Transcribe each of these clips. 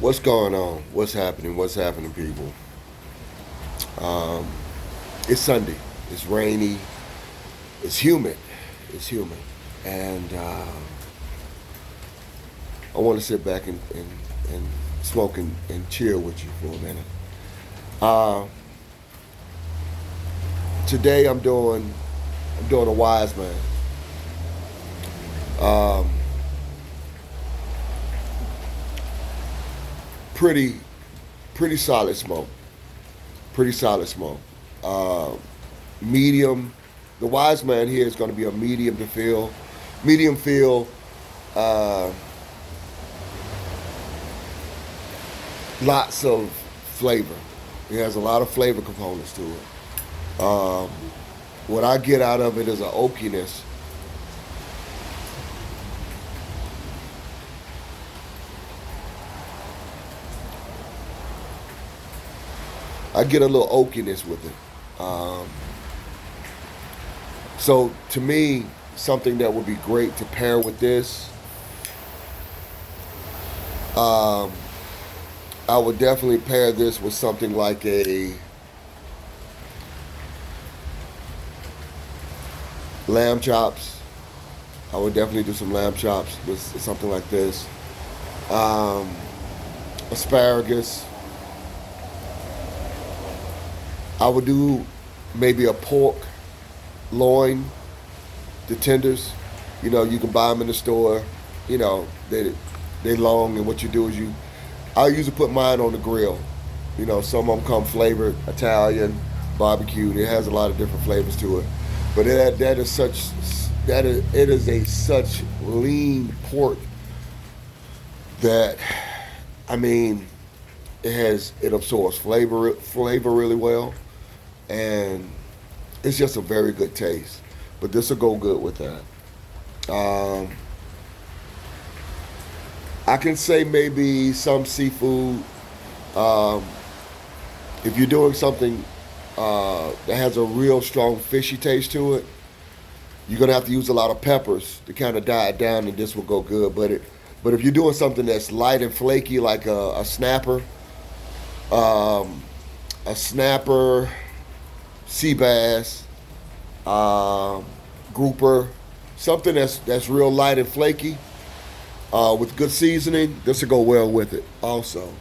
What's going on? What's happening? What's happening, people? Um, it's Sunday. It's rainy. It's humid. It's humid. And I want to sit back and smoke and chill with you for a minute. Uh, Today I'm doing a wise man. Um, pretty pretty solid smoke. Pretty solid smoke. Uh, Medium. The wise man here is going to be a medium to feel. Medium feel. Uh, Lots of flavor. It has a lot of flavor components to it. What I get out of it is an oakiness. I get a little oakiness with it. So to me, something that would be great to pair with this, um, I would definitely pair this with something like a lamb chops. I would definitely do some lamb chops with something like this. Um, Asparagus. I would do maybe a pork loin, the tenders. You can buy them in the store. They long, and what you do is I usually put mine on the grill. Some of them come flavored Italian, barbecue. It has a lot of different flavors to it. But it is a such lean pork that, I mean, it absorbs flavor really well, and it's just a very good taste. But this will go good with that. Um, I can say maybe some seafood. Um, if you're doing something that has a real strong fishy taste to it, you're gonna have to use a lot of peppers to kind of die it down, and this will go good. But if you're doing something that's light and flaky, like a snapper, um, sea bass, um, grouper, something that's real light and flaky, with good seasoning, this will go well with it. Also,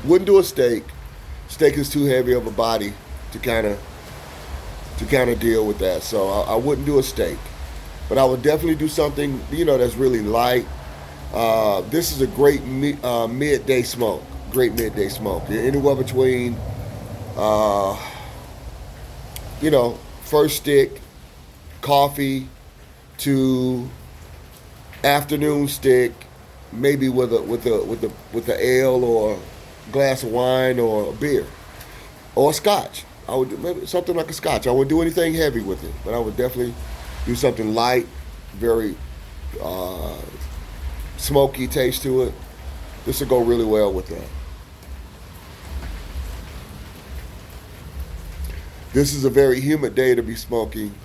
wouldn't do a steak. Steak is too heavy of a body to kind of deal with that. So I wouldn't do a steak, but I would definitely do something that's really light. This is a great midday smoke. Great midday smoke. Anywhere between uh, first stick coffee to afternoon stick, maybe with a ale or glass of wine or a beer or a scotch. I would do maybe something like a scotch. I wouldn't do anything heavy with it, but I would definitely do something light, very uh, smoky taste to it. This will go really well with that. This is a very humid day to be smoking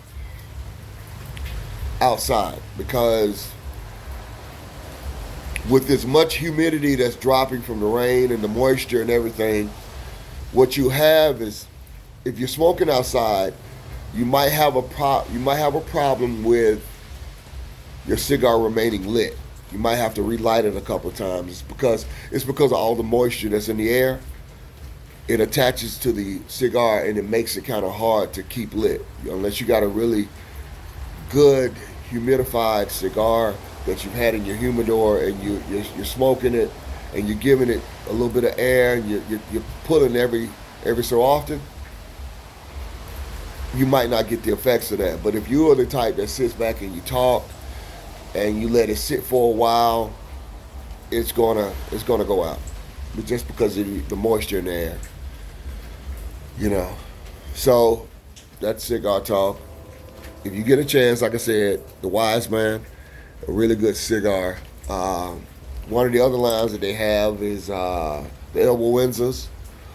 outside because with as much humidity that's dropping from the rain and the moisture and everything, what you have is, if you're smoking outside, you might have a problem with your cigar remaining lit. You might have to relight it a couple of times. It's because of all the moisture that's in the air. It attaches to the cigar and it makes it kind of hard to keep lit unless you got a really good humidified cigar that you've had in your humidor, and you're smoking it and you're giving it a little bit of air, and you're pulling every so often. You might not get the effects of that. But if you are the type that sits back and you talk and you let it sit for a while, it's gonna go out. But just because of the moisture in the air, you know. So that's cigar talk. If you get a chance, like I said, the Wise Man, a really good cigar. One of the other lines that they have is the Elbow Windsors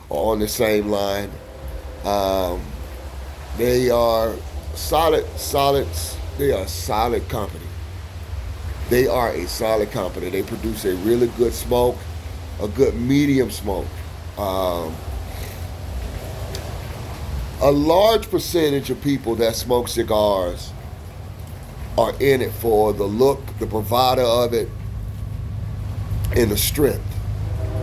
are on the same line. Um, they are solid. They are a solid company. They are a solid company. They produce a really good smoke, a good medium smoke. Um, a large percentage of people that smoke cigars are in it for the look, the bravado of it, and the strength.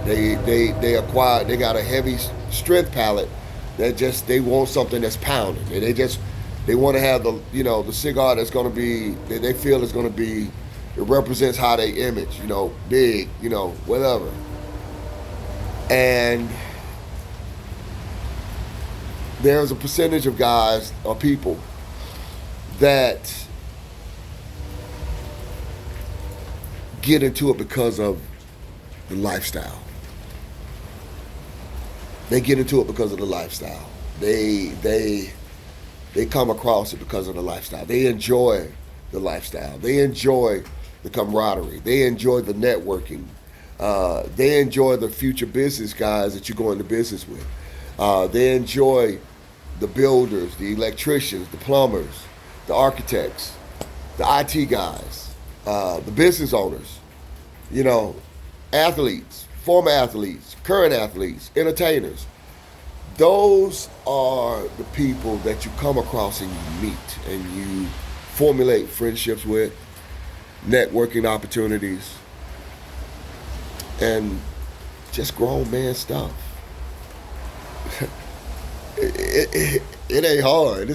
They acquire. They got a heavy strength palate. That just they want something that's pounding. And they want to have the cigar that's going to be they feel is going to be, it represents how they image. Big. Whatever. And there's a percentage of guys or people that get into it because of the lifestyle. They get into it because of the lifestyle. They come across it because of the lifestyle. They enjoy the lifestyle. They enjoy the camaraderie. They enjoy the networking. They enjoy the future business guys that you go into business with. They enjoy the builders, the electricians, the plumbers, the architects, the IT guys, the business owners, athletes, former athletes, current athletes, entertainers. Those are the people that you come across and you meet and you formulate friendships with, networking opportunities, and just grown man stuff. It ain't hard.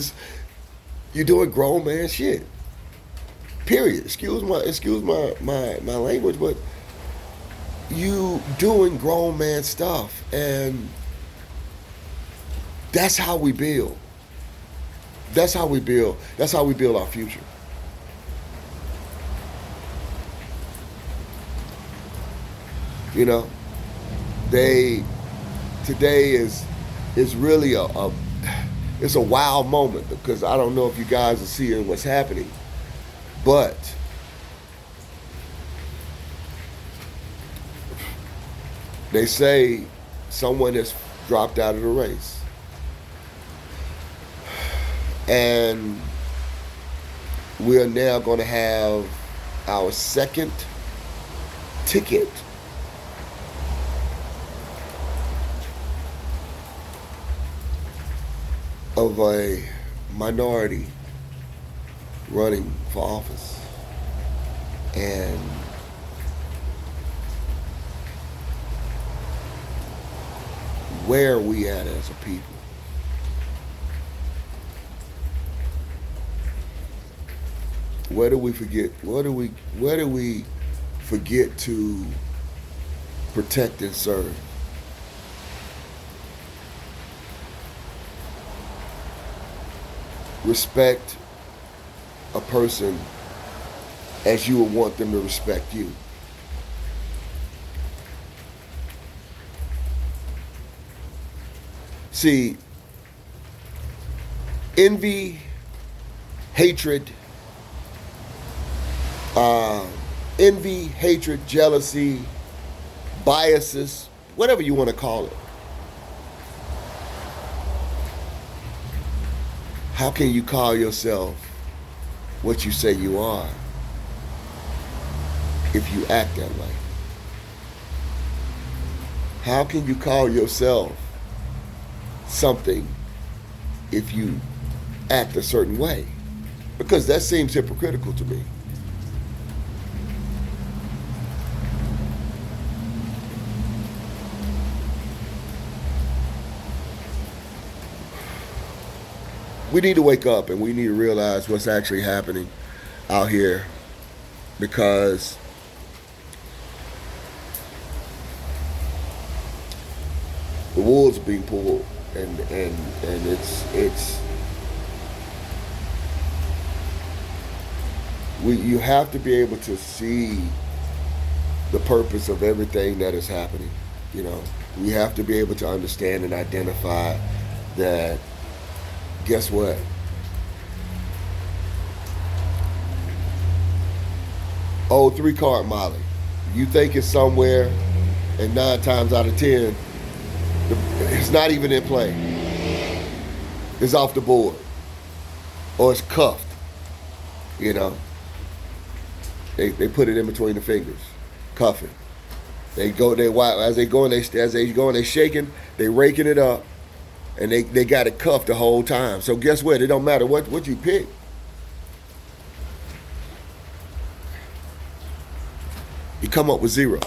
You're doing grown man shit. Period. Excuse my language, but you doing grown man stuff, and that's how we build. That's how we build. That's how we build our future. Today is really it's a wild moment, because I don't know if you guys are seeing what's happening, but they say someone has dropped out of the race. And we are now going to have our second ticket of a minority running for office. And where are we at as a people? Where do we forget? Where do we forget to protect and serve? Respect a person as you would want them to respect you. See, envy, hatred, jealousy, biases, whatever you want to call it. How can you call yourself what you say you are if you act that way? How can you call yourself something if you act a certain way? Because that seems hypocritical to me. We need to wake up and we need to realize what's actually happening out here, because the wool's being pulled, and it's you have to be able to see the purpose of everything that is happening. We have to be able to understand and identify that. Guess what? Oh, 3-card Molly. You think it's somewhere, and 9 times out of 10, it's not even in play. It's off the board. Or it's cuffed. They put it in between the fingers, cuffing. They go, they as they go and they shaking, they raking it up, and they got it cuffed the whole time. So guess what? It don't matter what you pick. You come up with zero.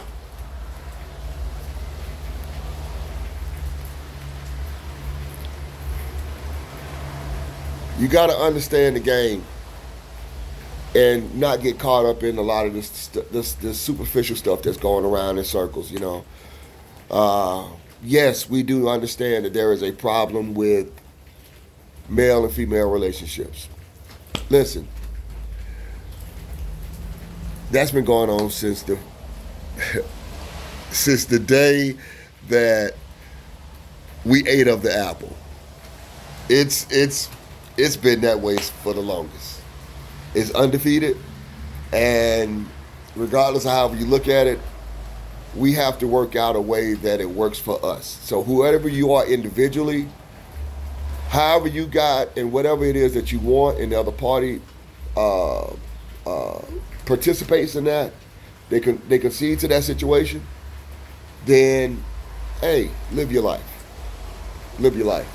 You got to understand the game and not get caught up in a lot of this superficial stuff that's going around in circles. Yes, we do understand that there is a problem with male and female relationships. Listen, that's been going on since the since the day that we ate of the apple. It's been that way for the longest. It's undefeated, and regardless of how you look at it, we have to work out a way that it works for us. So whoever you are individually, however you got, and whatever it is that you want, and the other party participates in that, they concede to that situation, then, hey, live your life. Live your life.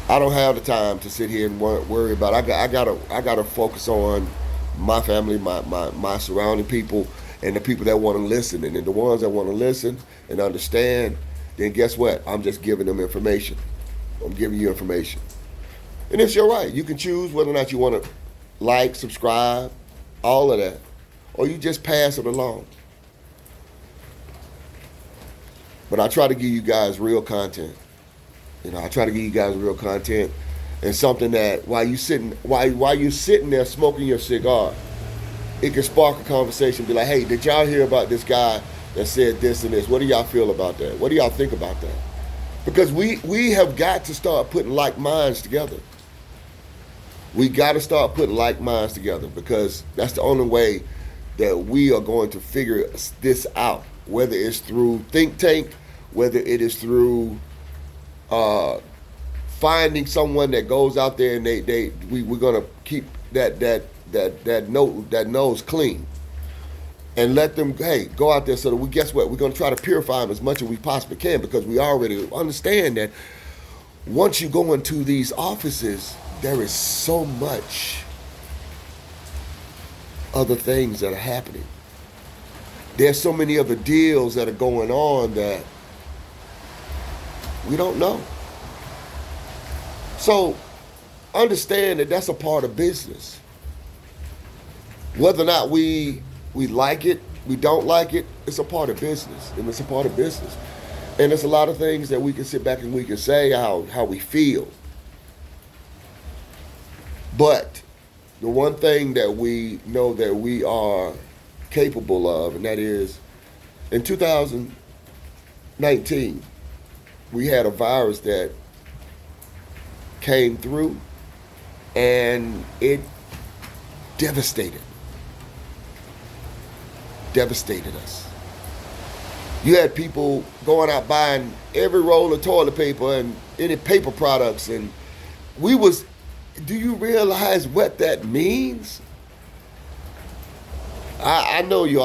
I don't have the time to sit here and worry about. I gotta focus on my family, my surrounding people, and the people that want to listen. And then the ones that want to listen and understand, then guess what? I'm just giving them information. I'm giving you information, and it's your right. You can choose whether or not you want to like, subscribe, all of that, or you just pass it along. But I try to give you guys real content. I try to give you guys real content and something that while you sitting there smoking your cigar, it can spark a conversation. Be like, hey, did y'all hear about this guy that said this and this? What do y'all feel about that? What do y'all think about that? Because we have got to start putting like minds together. We got to start putting like minds together because that's the only way that we are going to figure this out. Whether it's through think tank, whether it is through finding someone that goes out there and we're gonna keep that nose clean and let them go out there so that guess what, we're gonna try to purify them as much as we possibly can because we already understand that once you go into these offices there is so much other things that are happening. There's so many other deals that are going on that we don't know. So understand that that's a part of business. Whether or not we like it, we don't like it, it's a part of business. And it's a part of business. And there's a lot of things that we can sit back and we can say how we feel. But the one thing that we know that we are capable of, and that is in 2019, we had a virus that came through and it devastated us. You had people going out buying every roll of toilet paper and any paper products, and do you realize what that means? I know you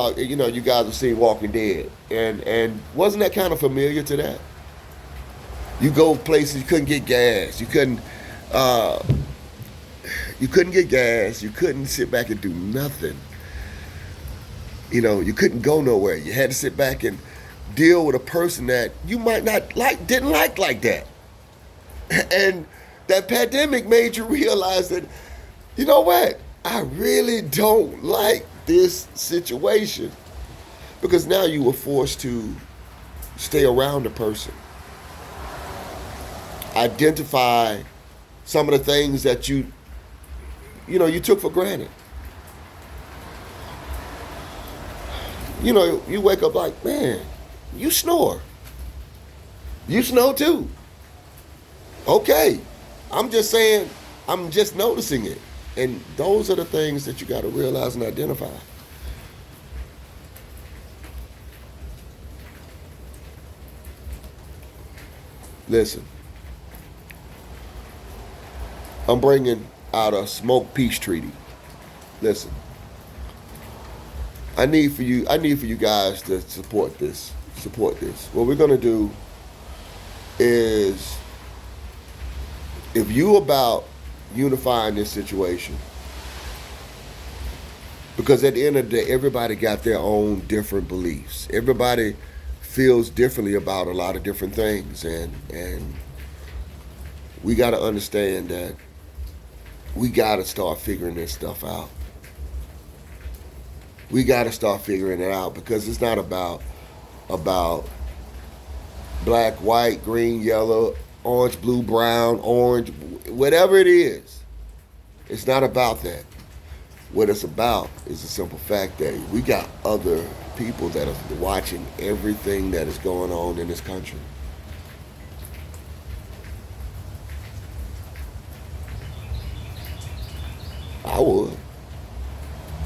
guys have seen Walking Dead, and wasn't that kind of familiar to that? You go places you couldn't get gas, you couldn't get gas, you couldn't sit back and do nothing. You couldn't go nowhere. You had to sit back and deal with a person that you might not didn't like that. And that pandemic made you realize that, you know what? I really don't like this situation. Because now you were forced to stay around the person. Identify some of the things that you took for granted. You wake up like, man, you snore. You snore too. Okay. I'm just saying, I'm just noticing it. And those are the things that you got to realize and identify. Listen, I'm bringing out a smoke peace treaty. Listen, I need for you guys to support this. Support this. What we're gonna do is, if you about unifying this situation, because at the end of the day, everybody got their own different beliefs. Everybody feels differently about a lot of different things, and we got to understand that we got to start figuring this stuff out. We got to start figuring it out, because it's not about black, white, green, yellow, orange, blue, brown, orange, whatever it is. It's not about that. What it's about is the simple fact that we got other people that are watching everything that is going on in this country. I would.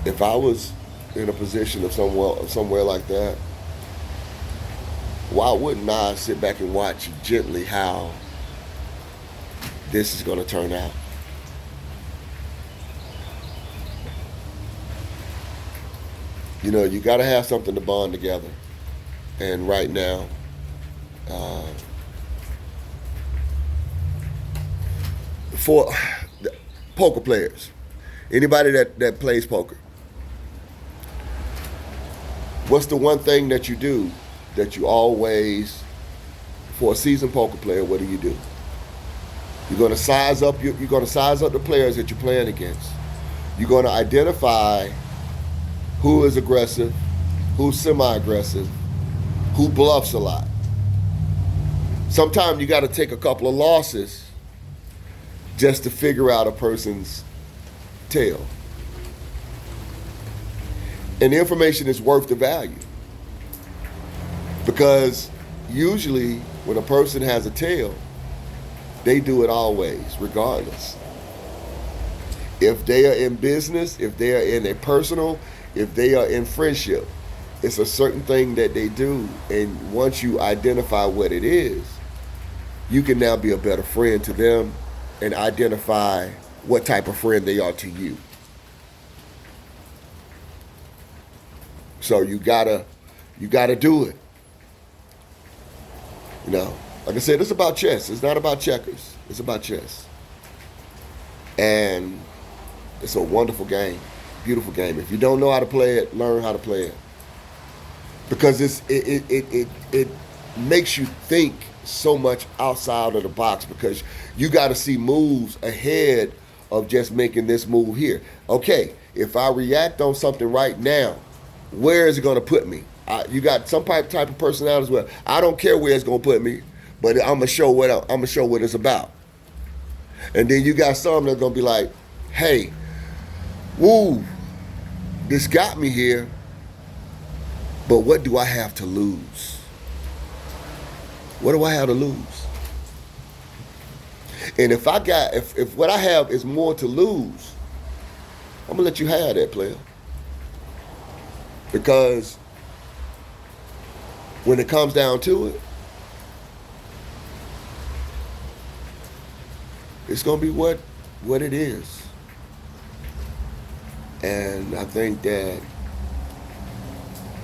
If I was in a position of somewhere like that, why wouldn't I sit back and watch gently how this is going to turn out? You know, you got to have something to bond together. And right now, uh, for poker players, anybody that plays poker, what's the one thing that you do that you always, for a seasoned poker player, what do? You're going to size up. You're going to size up the players that you're playing against. You're going to identify who is aggressive, who's semi-aggressive, who bluffs a lot. Sometimes you got to take a couple of losses just to figure out a person's tale. And the information is worth the value. Because usually when a person has a tale, they do it always, regardless. If they are in business, if they are in a personal, if they are in friendship, it's a certain thing that they do. And once you identify what it is, you can now be a better friend to them and identify what type of friend they are to you. So you gotta do it. You know, like I said, it's about chess. It's not about checkers. It's about chess. And it's a wonderful game, beautiful game. If you don't know how to play it, learn how to play it. Because it makes you think so much outside of the box, because you got to see moves ahead of just making this move here. Okay, if I react on something right now, where is it going to put me? You got some type of personality as well. I don't care where it's going to put me, but I'm gonna show what it's about. And then you got some that's gonna be like, hey, woo, this got me here, but what do I have to lose? What do I have to lose? And if what I have is more to lose, I'm gonna let you have that, player. Because when it comes down to it, it's gonna be what it is. And I think that,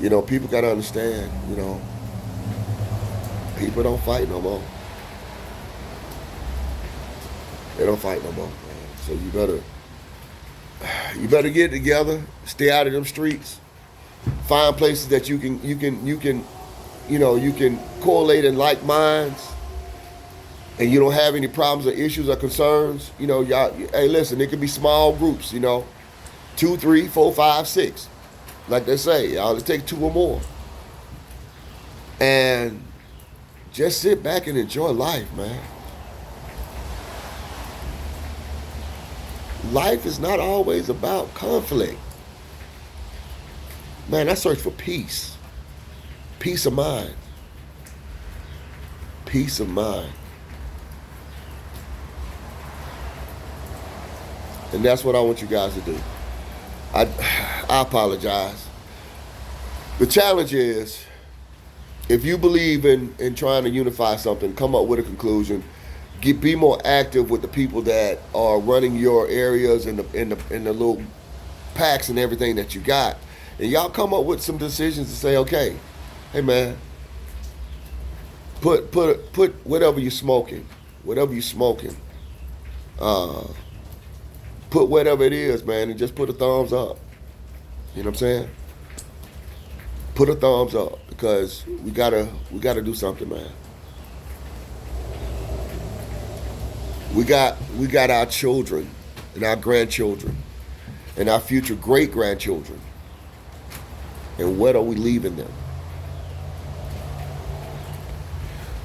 people gotta understand, people don't fight no more. They don't fight no more, man. So you better get together, stay out of them streets, find places that you can correlate in like minds, and you don't have any problems or issues or concerns. Y'all, hey, listen, it could be small groups, 2, 3, 4, 5, 6. Like they say, y'all, it takes 2 or more. And just sit back and enjoy life, man. Life is not always about conflict. Man, I search for peace. Peace of mind. Peace of mind. And that's what I want you guys to do. I apologize. The challenge is, if you believe in trying to unify something, come up with a conclusion, be more active with the people that are running your areas and the little packs and everything that you got, And y'all come up with some decisions to say, okay, hey man, put whatever you're smoking, uh, put whatever it is, man, and just put a thumbs up. You know what I'm saying? Put a thumbs up because we gotta do something, man. We got our children and our grandchildren and our future great grandchildren. And what are we leaving them?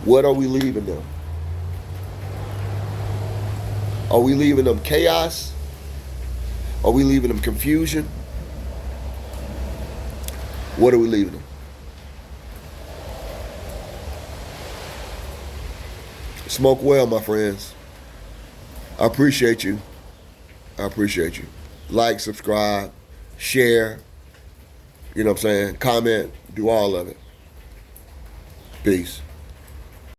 What are we leaving them? Are we leaving them chaos? Are we leaving them confusion? What are we leaving them? Smoke well, my friends. I appreciate you. I appreciate you. Like, subscribe, share, you know what I'm saying? Comment, do all of it. Peace.